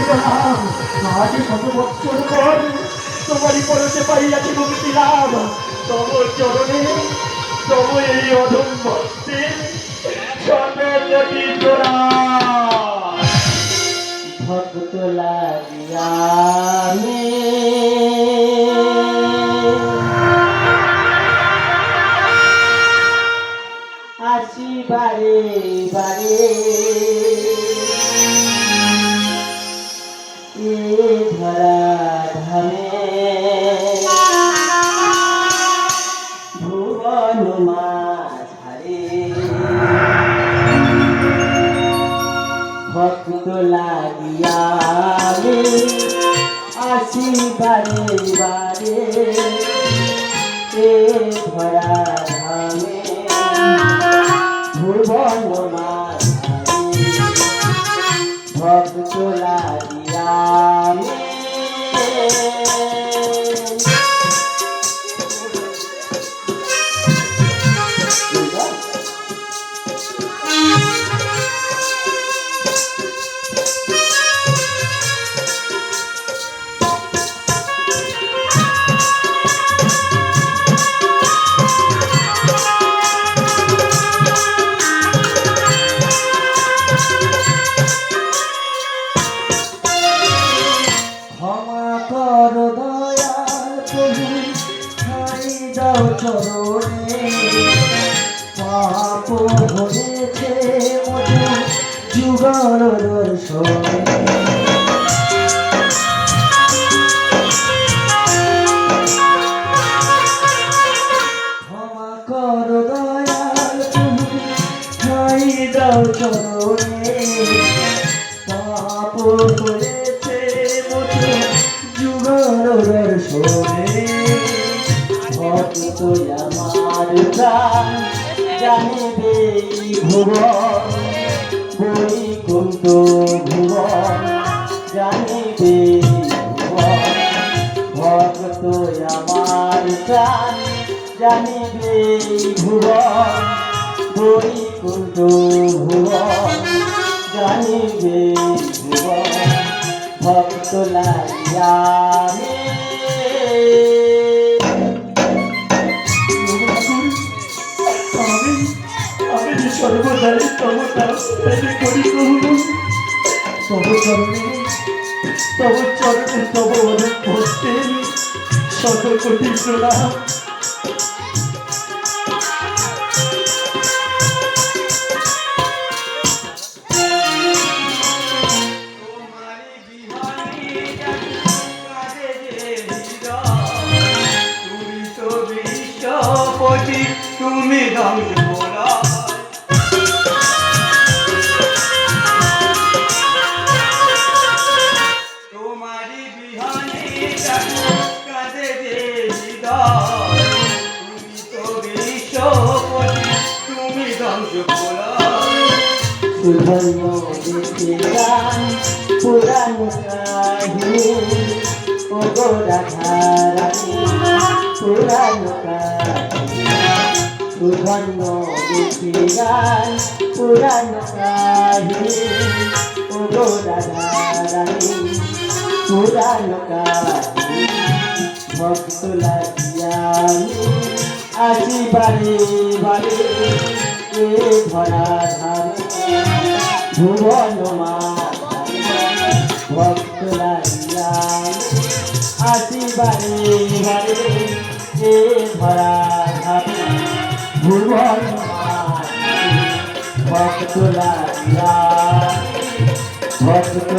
প্রণাম। আজ শত বৎসর পর তোমারই পরতে পাইয়াছি মুক্তি লাভ। তব চরণে তব এই অধম ভক্তের সর্বপ্রতি প্রণাম। ভক্ত লাগিয়া আসি বারে বারে এ ধরা ধামে ভুবন মাঝারে ভক্ত লাগিয়া আসি বারে বারে এ ধরা ধামে ভুবন মাঝারে ভক্ত লাগিয়া চরণে পাপ হয়েছে মধু যুগল দর্শনে ক্ষমা কর দয়াল তুমি ঠাই দাও চরণে পাপ হয়েছে মধু যুগল দর্শনে ভক্ত আমার প্রাণ জানিবে ভুবন বৈকুণ্ঠ ভুবন জানিবে ভুবন ভক্ত আমার প্রাণ জানিবে ভুবন বৈকুণ্ঠ ভুবন জানিবে ভুবন ভক্ত লাগিয়া সর্বদাই তব করি তব চরণে তব অনেক ভক্তের শত কোটি প্রণাম। তুমি ধ্বংস করা তোমারি বিহানে কাঁদে যে হৃদয় তুমি তো বিশ্বপতি তুমি ধ্বংস করা সুধর্ম গান পুরাণ কাহিনী ও গো রাধারানী পুরাণ কাহিনী সুধর্ম গান পুরাণ কাহিনী ও গো রাধারানী পুরাণ কাহিনী ভক্ত লাগিয়া আসি বারে বারে এ ধরা ধামে ভুবন মাঝারে ভক্ত লাগিয়া আসি বারে বারে এ ধরা ধামে ভুবন মাঝারে ভক্ত লাগিয়া ভক্ত